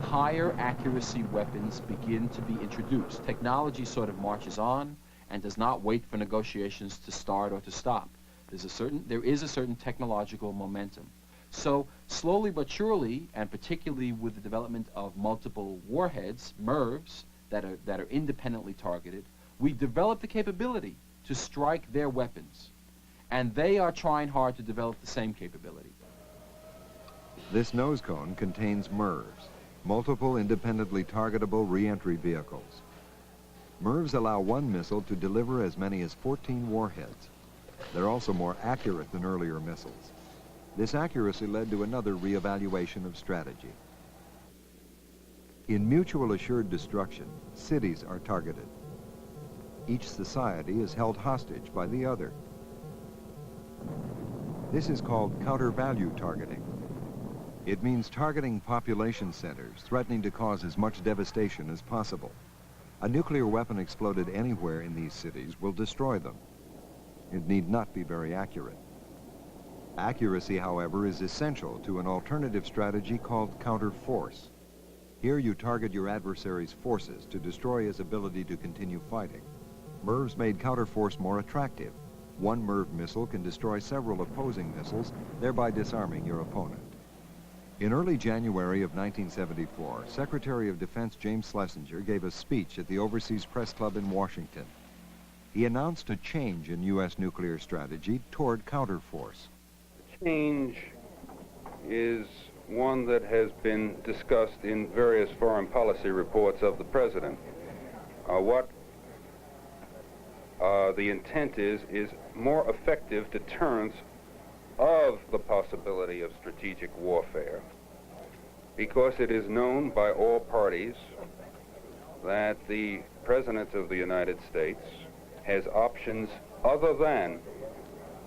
higher accuracy weapons begin to be introduced. Technology sort of marches on and does not wait for negotiations to start or to stop. There is a certain technological momentum. So slowly but surely, and particularly with the development of multiple warheads, MIRVs, that are independently targeted, we develop the capability to strike their weapons. And they are trying hard to develop the same capability. This nose cone contains MIRVs, multiple independently targetable re-entry vehicles. MIRVs allow one missile to deliver as many as 14 warheads. They're also more accurate than earlier missiles. This accuracy led to another reevaluation of strategy. In mutual assured destruction, cities are targeted. Each society is held hostage by the other. This is called counter-value targeting. It means targeting population centers, threatening to cause as much devastation as possible. A nuclear weapon exploded anywhere in these cities will destroy them. It need not be very accurate. Accuracy, however, is essential to an alternative strategy called counter-force. Here you target your adversary's forces to destroy his ability to continue fighting. MIRVs made counter-force more attractive. One MIRV missile can destroy several opposing missiles, thereby disarming your opponent. In early January of 1974, Secretary of Defense James Schlesinger gave a speech at the Overseas Press Club in Washington. He announced a change in U.S. nuclear strategy toward counterforce. The change is one that has been discussed in various foreign policy reports of the President. The intent is more effective deterrence of the possibility of strategic warfare, because it is known by all parties that the President of the United States has options other than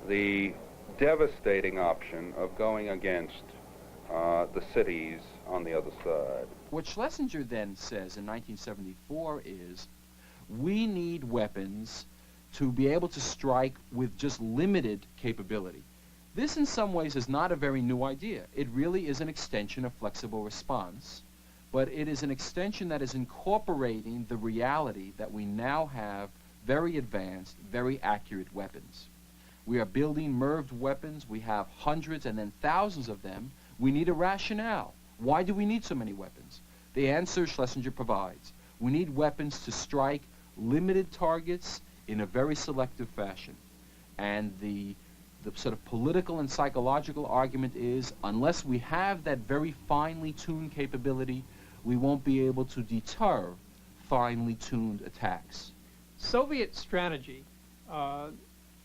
the devastating option of going against the cities on the other side. What Schlesinger then says in 1974 is, we need weapons to be able to strike with just limited capability. This in some ways is not a very new idea. It really is an extension of flexible response, but it is an extension that is incorporating the reality that we now have very advanced, very accurate weapons. We are building MIRV weapons. We have hundreds and then thousands of them. We need a rationale. Why do we need so many weapons? The answer Schlesinger provides. We need weapons to strike limited targets in a very selective fashion. And the sort of political and psychological argument is, unless we have that very finely tuned capability, we won't be able to deter finely tuned attacks. Soviet strategy,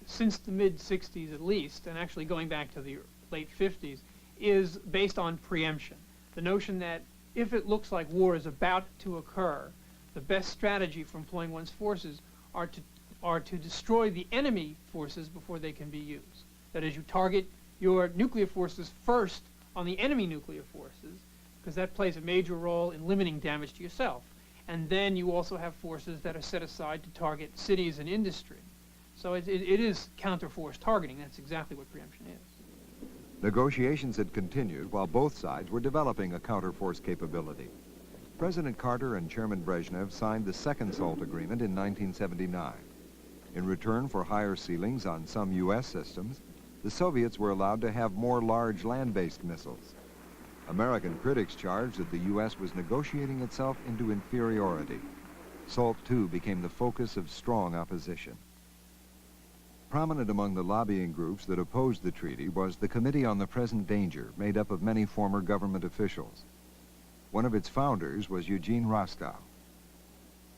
since the mid-60s at least, and actually going back to the late 50s, is based on preemption. The notion that if it looks like war is about to occur, the best strategy for employing one's forces are to destroy the enemy forces before they can be used. That is, you target your nuclear forces first on the enemy nuclear forces, because that plays a major role in limiting damage to yourself. And then you also have forces that are set aside to target cities and industry. So it is counter-force targeting. That's exactly what preemption is. Negotiations had continued while both sides were developing a counter-force capability. President Carter and Chairman Brezhnev signed the Second SALT Agreement in 1979. In return for higher ceilings on some U.S. systems, the Soviets were allowed to have more large land-based missiles. American critics charged that the U.S. was negotiating itself into inferiority. SALT II became the focus of strong opposition. Prominent among the lobbying groups that opposed the treaty was the Committee on the Present Danger, made up of many former government officials. One of its founders was Eugene Rostow.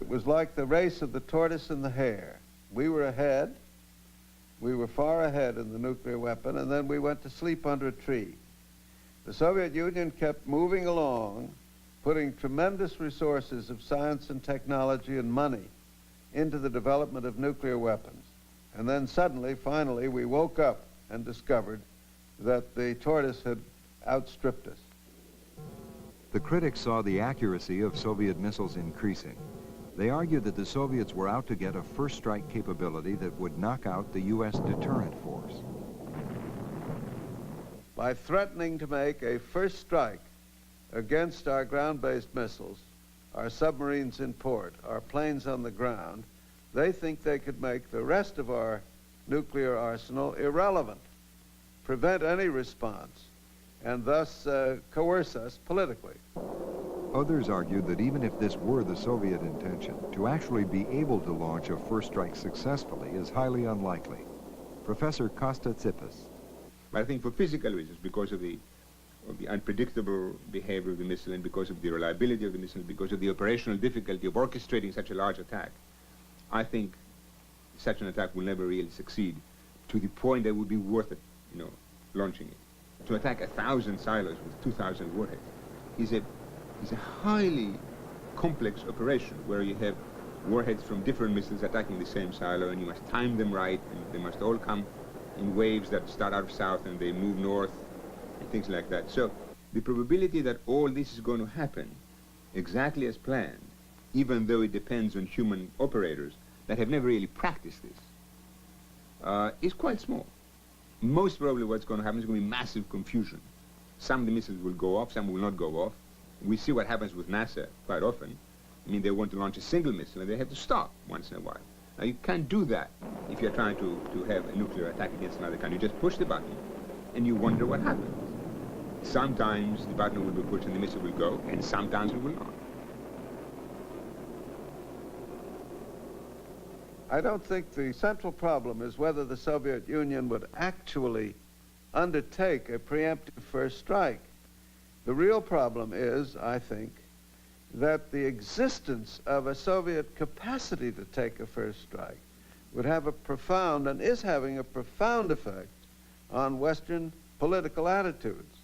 It was like the race of the tortoise and the hare. We were ahead. We were far ahead in the nuclear weapon, and then we went to sleep under a tree. The Soviet Union kept moving along, putting tremendous resources of science and technology and money into the development of nuclear weapons. And then suddenly, finally, we woke up and discovered that the tortoise had outstripped us. The critics saw the accuracy of Soviet missiles increasing. They argued that the Soviets were out to get a first strike capability that would knock out the U.S. deterrent force. By threatening to make a first strike against our ground-based missiles, our submarines in port, our planes on the ground, they think they could make the rest of our nuclear arsenal irrelevant, prevent any response, and thus coerce us politically. Others argued that even if this were the Soviet intention, to actually be able to launch a first strike successfully is highly unlikely. Professor Costa Tsipas. I think for physical reasons, because of the unpredictable behavior of the missile and because of the reliability of the missile, because of the operational difficulty of orchestrating such a large attack, I think such an attack will never really succeed to the point that it would be worth it, launching it. To attack 1,000 silos with 2,000 warheads is a highly complex operation where you have warheads from different missiles attacking the same silo, and you must time them right, and they must all come in waves that start out of south and they move north, and things like that. So the probability that all this is going to happen exactly as planned, even though it depends on human operators that have never really practiced this, is quite small. Most probably what's going to happen is going to be massive confusion. Some of the missiles will go off, some will not go off. We see what happens with NASA quite often. I mean, they want to launch a single missile and they have to stop once in a while. Now, you can't do that if you're trying to have a nuclear attack against another country. You just push the button and you wonder what happens. Sometimes the button will be pushed and the missile will go, and sometimes it will not. I don't think the central problem is whether the Soviet Union would actually undertake a preemptive first strike. The real problem is, I think, that the existence of a Soviet capacity to take a first strike would have a profound, and is having a profound effect on Western political attitudes.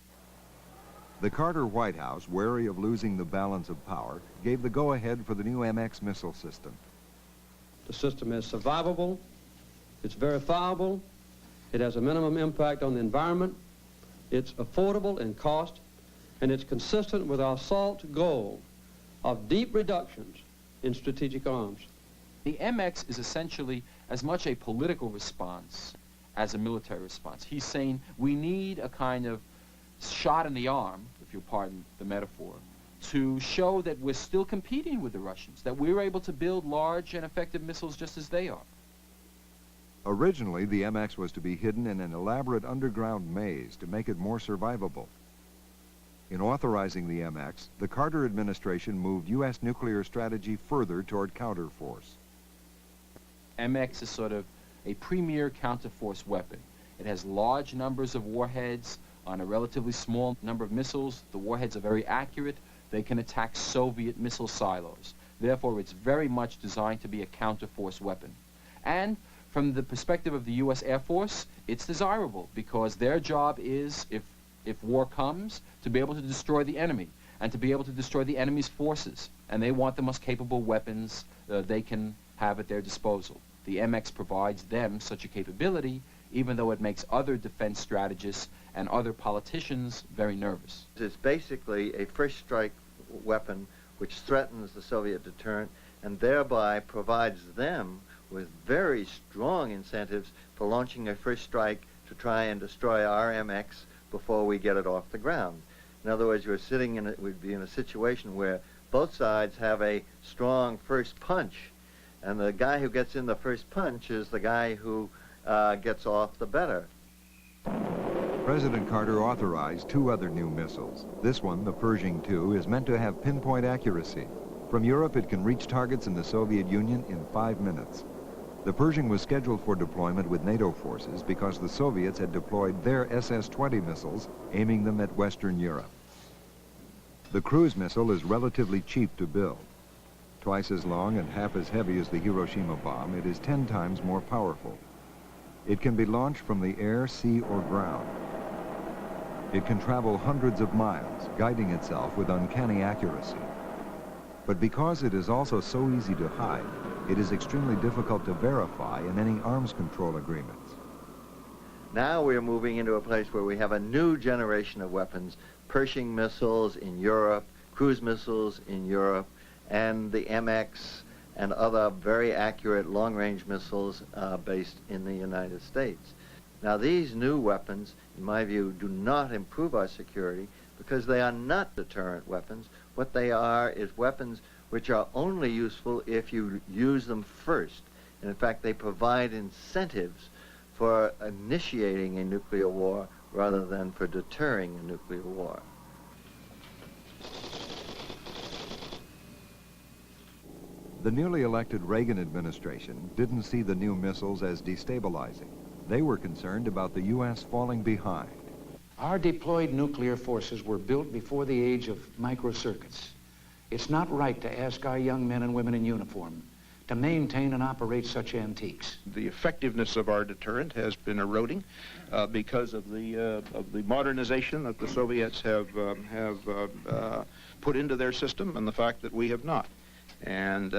The Carter White House, wary of losing the balance of power, gave the go-ahead for the new MX missile system. The system is survivable, it's verifiable, it has a minimum impact on the environment, it's affordable in cost, and it's consistent with our SALT goal of deep reductions in strategic arms. The MX is essentially as much a political response as a military response. He's saying we need a kind of shot in the arm, if you'll pardon the metaphor, to show that we're still competing with the Russians, that we're able to build large and effective missiles just as they are. Originally, the MX was to be hidden in an elaborate underground maze to make it more survivable. In authorizing the MX, the Carter administration moved U.S. nuclear strategy further toward counterforce. MX is sort of a premier counterforce weapon. It has large numbers of warheads on a relatively small number of missiles. The warheads are very accurate. They can attack Soviet missile silos. Therefore, it's very much designed to be a counterforce weapon. And from the perspective of the U.S. Air Force, it's desirable because their job is, if war comes, to be able to destroy the enemy and to be able to destroy the enemy's forces. And they want the most capable weapons they can have at their disposal. The MX provides them such a capability, even though it makes other defense strategists and other politicians very nervous. It's basically a first strike weapon which threatens the Soviet deterrent and thereby provides them with very strong incentives for launching a first strike to try and destroy our MX before we get it off the ground. In other words, we'd be in a situation where both sides have a strong first punch, and the guy who gets in the first punch is the guy who gets off the better. President Carter authorized 2 other new missiles. This one, the Pershing II, is meant to have pinpoint accuracy. From Europe, it can reach targets in the Soviet Union in 5 minutes. The Pershing was scheduled for deployment with NATO forces because the Soviets had deployed their SS-20 missiles, aiming them at Western Europe. The cruise missile is relatively cheap to build. Twice as long and half as heavy as the Hiroshima bomb, it is 10 times more powerful. It can be launched from the air, sea, or ground. It can travel hundreds of miles, guiding itself with uncanny accuracy. But because it is also so easy to hide, it is extremely difficult to verify in any arms control agreements. Now we're moving into a place where we have a new generation of weapons, Pershing missiles in Europe, cruise missiles in Europe, and the MX and other very accurate long-range missiles based in the United States. Now these new weapons, in my view, do not improve our security. because they are not deterrent weapons. What they are is weapons which are only useful if you use them first. And in fact, they provide incentives for initiating a nuclear war rather than for deterring a nuclear war. The newly elected Reagan administration didn't see the new missiles as destabilizing. They were concerned about the U.S. falling behind. Our deployed nuclear forces were built before the age of microcircuits. It's not right to ask our young men and women in uniform to maintain and operate such antiques. The effectiveness of our deterrent has been eroding because of the modernization that the Soviets have put into their system and the fact that we have not. And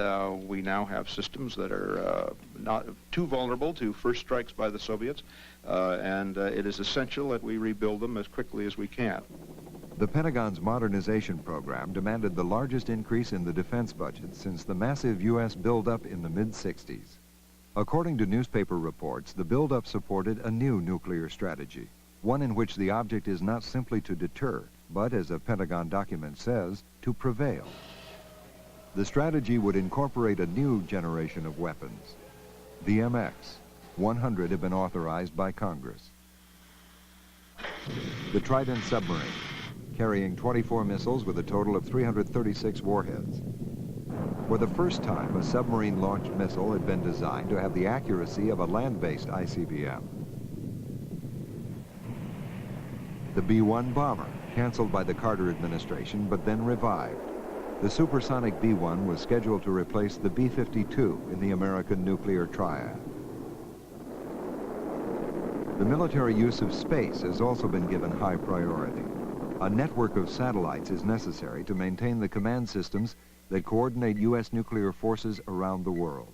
we now have systems that are not too vulnerable to first strikes by the Soviets, and it is essential that we rebuild them as quickly as we can. The Pentagon's modernization program demanded the largest increase in the defense budget since the massive U.S. buildup in the mid-60s. According to newspaper reports, the buildup supported a new nuclear strategy, one in which the object is not simply to deter, but, as a Pentagon document says, to prevail. The strategy would incorporate a new generation of weapons. The MX, 100 have been authorized by Congress. The Trident submarine, carrying 24 missiles with a total of 336 warheads. For the first time, a submarine-launched missile had been designed to have the accuracy of a land-based ICBM. The B-1 bomber, canceled by the Carter administration, but then revived. The supersonic B-1 was scheduled to replace the B-52 in the American nuclear triad. The military use of space has also been given high priority. A network of satellites is necessary to maintain the command systems that coordinate U.S. nuclear forces around the world.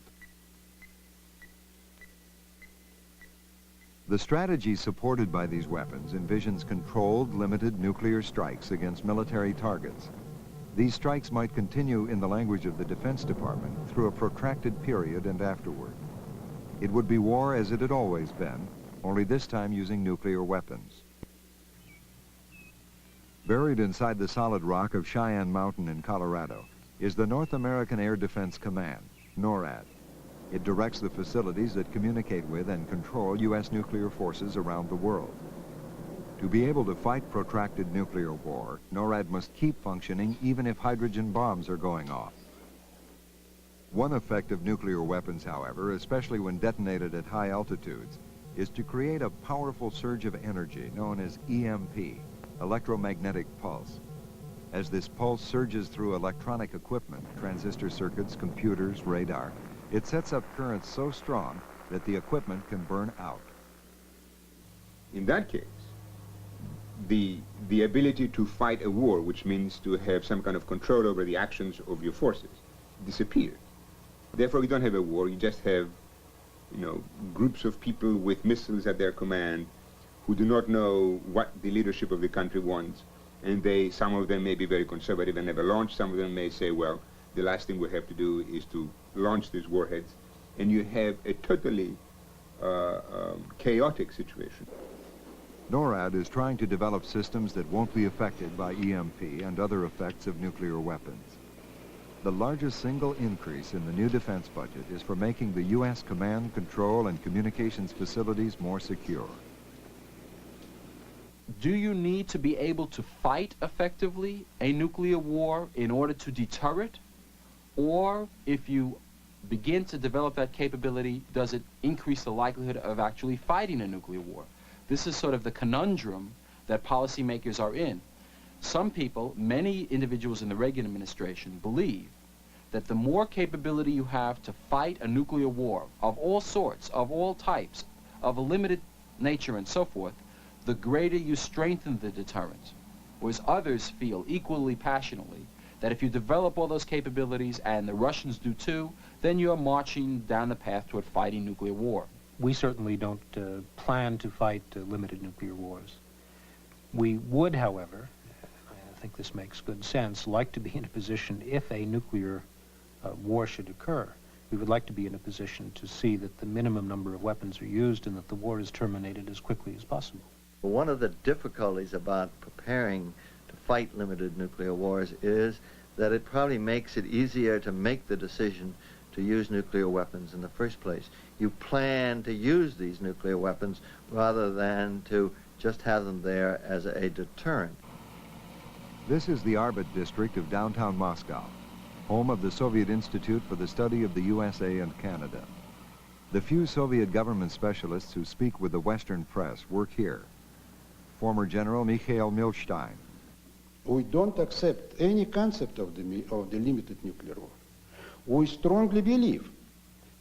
The strategy supported by these weapons envisions controlled, limited nuclear strikes against military targets. These strikes might continue, in the language of the Defense Department, through a protracted period and afterward. It would be war as it had always been, only this time using nuclear weapons. Buried inside the solid rock of Cheyenne Mountain in Colorado is the North American Air Defense Command, NORAD. It directs the facilities that communicate with and control U.S. nuclear forces around the world. To be able to fight protracted nuclear war, NORAD must keep functioning even if hydrogen bombs are going off. One effect of nuclear weapons, however, especially when detonated at high altitudes, is to create a powerful surge of energy known as EMP, electromagnetic pulse. As this pulse surges through electronic equipment, transistor circuits, computers, radar, it sets up currents so strong that the equipment can burn out. In that case, the ability to fight a war, which means to have some kind of control over the actions of your forces, disappears. Therefore, you don't have a war, you just have, groups of people with missiles at their command who do not know what the leadership of the country wants, and some of them may be very conservative and never launch, some of them may say, well, the last thing we have to do is to launch these warheads, and you have a totally chaotic situation. NORAD is trying to develop systems that won't be affected by EMP and other effects of nuclear weapons. The largest single increase in the new defense budget is for making the U.S. command, control, and communications facilities more secure. Do you need to be able to fight effectively a nuclear war in order to deter it? Or if you begin to develop that capability, does it increase the likelihood of actually fighting a nuclear war? This is sort of the conundrum that policymakers are in. Some people, many individuals in the Reagan administration, believe that the more capability you have to fight a nuclear war of all sorts, of all types, of a limited nature and so forth, the greater you strengthen the deterrent. Whereas others feel equally passionately that if you develop all those capabilities, and the Russians do too, then you're marching down the path toward fighting nuclear war. We certainly don't plan to fight limited nuclear wars. We would, however, I think this makes good sense, like to be in a position, if a nuclear war should occur, we would like to be in a position to see that the minimum number of weapons are used and that the war is terminated as quickly as possible. One of the difficulties about preparing to fight limited nuclear wars is that it probably makes it easier to make the decision to use nuclear weapons in the first place. You plan to use these nuclear weapons rather than to just have them there as a deterrent. This is the Arbit district of downtown Moscow, home of the Soviet Institute for the Study of the USA and Canada. The few Soviet government specialists who speak with the Western press work here. Former General Mikhail Milstein. We don't accept any concept of the limited nuclear war. We strongly believe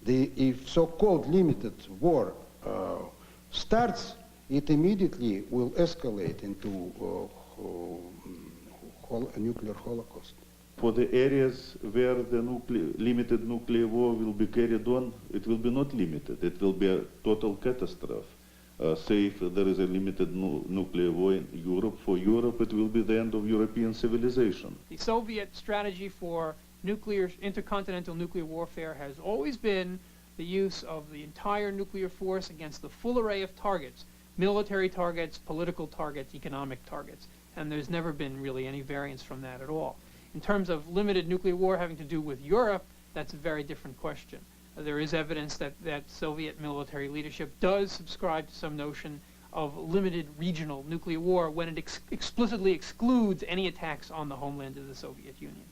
if so-called limited war starts, it immediately will escalate into a nuclear holocaust. For the areas where the limited nuclear war will be carried on, it will be not limited. It will be a total catastrophe. Say if there is a limited nuclear war in Europe, for Europe it will be the end of European civilization. The Soviet strategy for intercontinental nuclear warfare has always been the use of the entire nuclear force against the full array of targets, military targets, political targets, economic targets, and there's never been really any variance from that at all. In terms of limited nuclear war having to do with Europe, that's a very different question. There is evidence that Soviet military leadership does subscribe to some notion of limited regional nuclear war when it explicitly excludes any attacks on the homeland of the Soviet Union.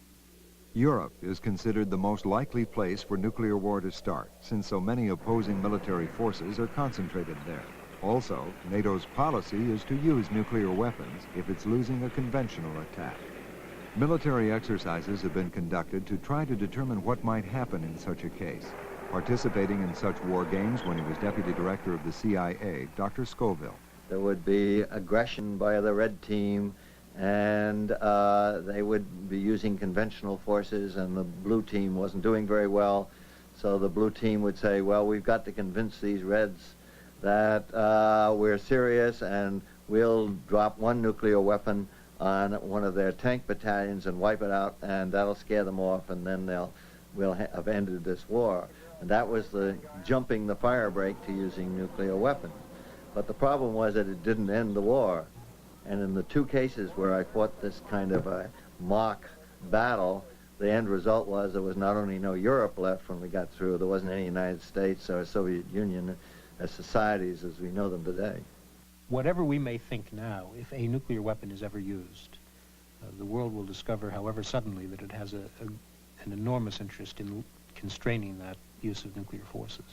Europe is considered the most likely place for nuclear war to start, since so many opposing military forces are concentrated there. Also, NATO's policy is to use nuclear weapons if it's losing a conventional attack. Military exercises have been conducted to try to determine what might happen in such a case. Participating in such war games when he was deputy director of the CIA, Dr. Scoville. There would be aggression by the Red Team, and they would be using conventional forces, and the Blue Team wasn't doing very well. So the Blue Team would say, well, we've got to convince these Reds that we're serious, and we'll drop one nuclear weapon on one of their tank battalions and wipe it out, and that'll scare them off, and then we'll have ended this war. And that was the jumping the fire break to using nuclear weapons. But the problem was that it didn't end the war. And in the two cases where I fought this kind of a mock battle, the end result was there was not only no Europe left when we got through, there wasn't any United States or Soviet Union as societies as we know them today. Whatever we may think now, if a nuclear weapon is ever used, the world will discover, however suddenly, that it has an enormous interest in constraining that use of nuclear forces.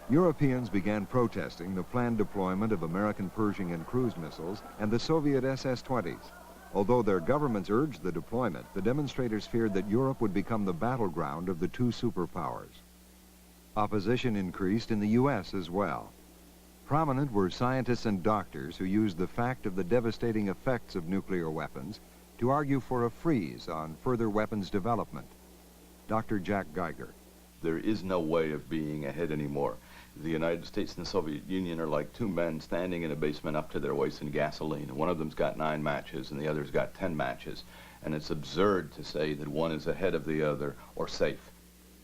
Europeans began protesting the planned deployment of American Pershing and cruise missiles and the Soviet SS-20s. Although their governments urged the deployment, the demonstrators feared that Europe would become the battleground of the two superpowers. Opposition increased in the U.S. as well. Prominent were scientists and doctors who used the fact of the devastating effects of nuclear weapons to argue for a freeze on further weapons development. Dr. Jack Geiger. There is no way of being ahead anymore. The United States and the Soviet Union are like two men standing in a basement up to their waist in gasoline. One of them's got 9 matches and the other's got 10 matches. And it's absurd to say that one is ahead of the other or safe.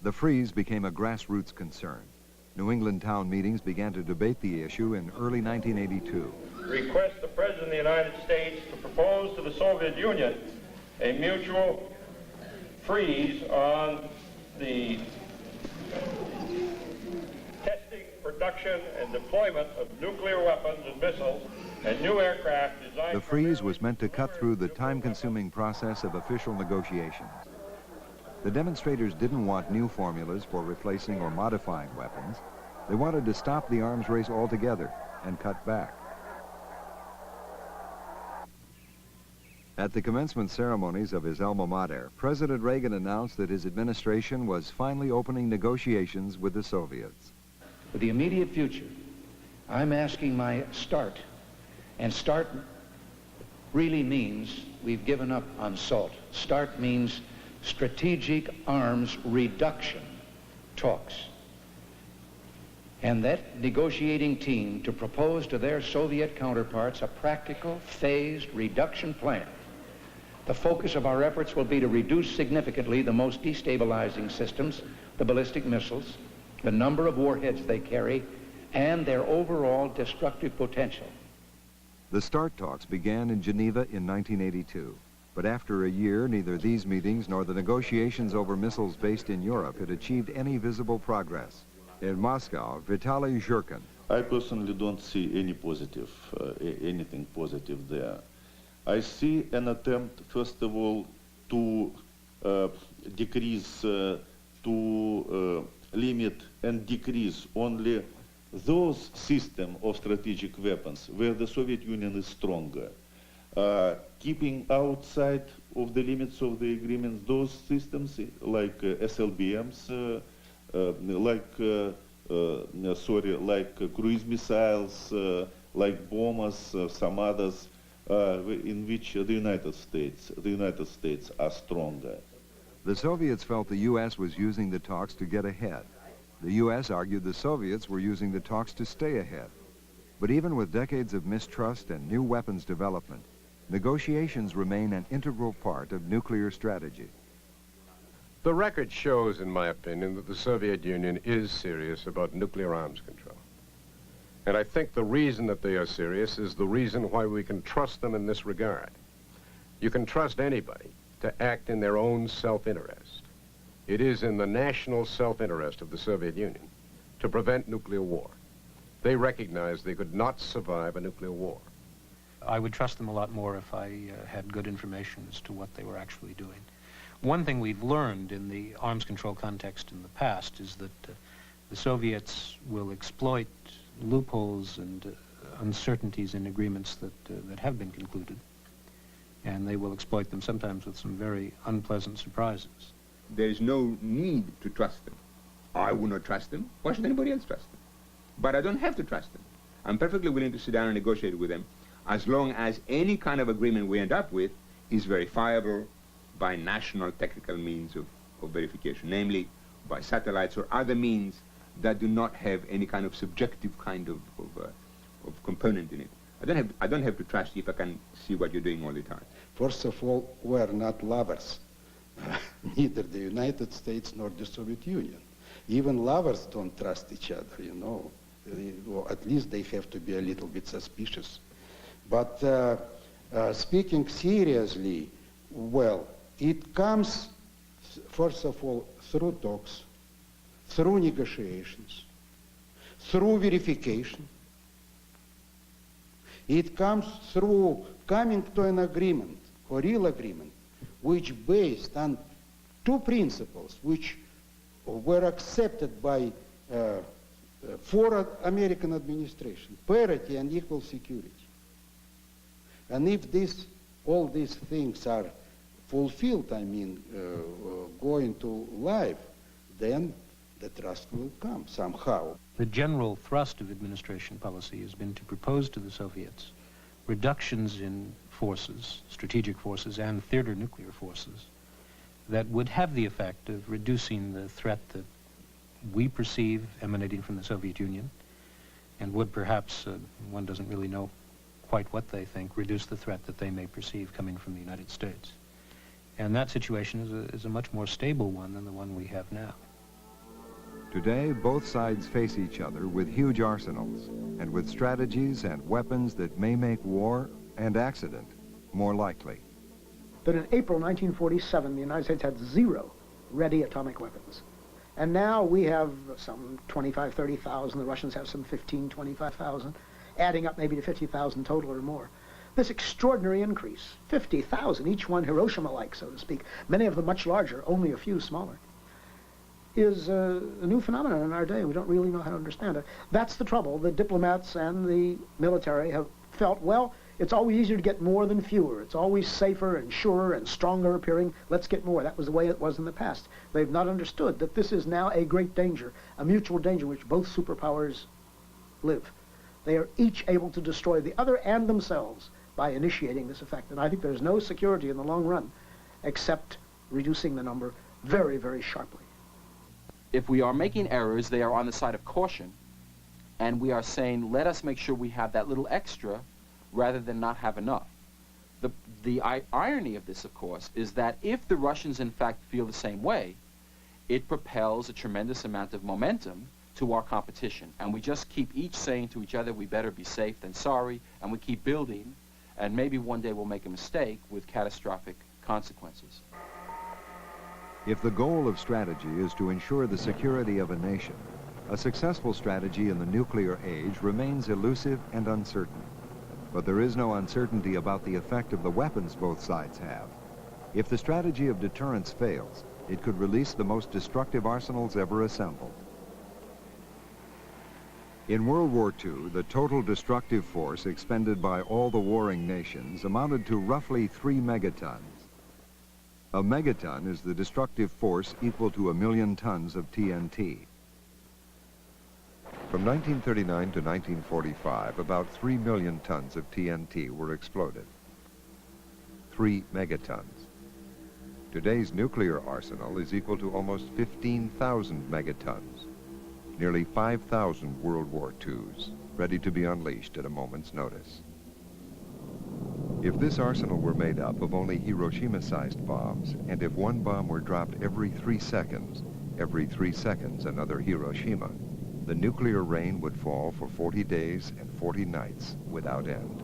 The freeze became a grassroots concern. New England town meetings began to debate the issue in early 1982. Request the President of the United States to propose to the Soviet Union a mutual freeze on the testing, production, and deployment of nuclear weapons and missiles and new aircraft designed... The freeze was meant to cut through the time-consuming process of official negotiations. The demonstrators didn't want new formulas for replacing or modifying weapons. They wanted to stop the arms race altogether and cut back. At the commencement ceremonies of his alma mater, President Reagan announced that his administration was finally opening negotiations with the Soviets. For the immediate future, I'm asking my start. And start really means we've given up on SALT. Start means strategic arms reduction talks. And that negotiating team to propose to their Soviet counterparts a practical, phased reduction plan. The focus of our efforts will be to reduce significantly the most destabilizing systems, the ballistic missiles, the number of warheads they carry, and their overall destructive potential. The START talks began in Geneva in 1982. But after a year, neither these meetings nor the negotiations over missiles based in Europe had achieved any visible progress. In Moscow, Vitaly Zhurkin. I personally don't see any anything positive there. I see an attempt, first of all, to decrease, to limit and decrease only those systems of strategic weapons where the Soviet Union is stronger. Keeping outside of the limits of the agreements those systems like SLBMs, like cruise missiles, like bombers, some others, in which the United States are stronger. The Soviets felt the U.S. was using the talks to get ahead. The U.S. argued the Soviets were using the talks to stay ahead. But even with decades of mistrust and new weapons development, negotiations remain an integral part of nuclear strategy. The record shows, in my opinion, that the Soviet Union is serious about nuclear arms control. And I think the reason that they are serious is the reason why we can trust them in this regard. You can trust anybody to act in their own self-interest. It is in the national self-interest of the Soviet Union to prevent nuclear war. They recognized they could not survive a nuclear war. I would trust them a lot more if I had good information as to what they were actually doing. One thing we've learned in the arms control context in the past is that the Soviets will exploit loopholes and uncertainties in agreements that have been concluded, and they will exploit them sometimes with some very unpleasant surprises. There is no need to trust them. I would not trust them. Why should anybody else trust them? But I don't have to trust them. I'm perfectly willing to sit down and negotiate with them as long as any kind of agreement we end up with is verifiable by national technical means of verification, namely by satellites or other means that do not have any kind of subjective kind of component in it. I don't have to trust you if I can see what you're doing all the time. First of all, we're not lovers. Neither the United States nor the Soviet Union. Even lovers don't trust each other, you know. Well, at least they have to be a little bit suspicious. But speaking seriously, well, it comes, first of all, through talks, through negotiations, through verification. It comes through coming to an agreement, a real agreement, which based on two principles which were accepted by four American administration, parity and equal security. And if all these things are fulfilled, I mean, going to life, then the trust will come somehow. The general thrust of administration policy has been to propose to the Soviets reductions in forces, strategic forces, and theater nuclear forces that would have the effect of reducing the threat that we perceive emanating from the Soviet Union, and would perhaps, one doesn't really know quite what they think, reduce the threat that they may perceive coming from the United States. And that situation is a much more stable one than the one we have now. Today, both sides face each other with huge arsenals and with strategies and weapons that may make war and accident more likely. But in April 1947, the United States had 0 ready atomic weapons. And now we have some 25, 30,000. The Russians have some 15, 25,000, adding up maybe to 50,000 total or more. This extraordinary increase, 50,000, each one Hiroshima-like, so to speak, many of them much larger, only a few smaller, is a new phenomenon in our day. We don't really know how to understand it. That's the trouble. The diplomats and the military have felt, well, it's always easier to get more than fewer. It's always safer and surer and stronger appearing. Let's get more. That was the way it was in the past. They've not understood that this is now a great danger, a mutual danger in which both superpowers live. They are each able to destroy the other and themselves by initiating this effect. And I think there's no security in the long run except reducing the number very, very sharply. If we are making errors, they are on the side of caution, and we are saying, let us make sure we have that little extra rather than not have enough. The irony of this, of course, is that if the Russians in fact feel the same way, it propels a tremendous amount of momentum to our competition. And we just keep each saying to each other, we better be safe than sorry, and we keep building, and maybe one day we'll make a mistake with catastrophic consequences. If the goal of strategy is to ensure the security of a nation, a successful strategy in the nuclear age remains elusive and uncertain. But there is no uncertainty about the effect of the weapons both sides have. If the strategy of deterrence fails, it could release the most destructive arsenals ever assembled. In World War II, the total destructive force expended by all the warring nations amounted to roughly 3 megatons. A megaton is the destructive force equal to 1 million tons of TNT. From 1939 to 1945, about 3 million tons of TNT were exploded. 3 megatons. Today's nuclear arsenal is equal to almost 15,000 megatons, nearly 5,000 World War IIs, ready to be unleashed at a moment's notice. If this arsenal were made up of only Hiroshima-sized bombs, and if one bomb were dropped every 3 seconds another Hiroshima, the nuclear rain would fall for 40 days and 40 nights without end.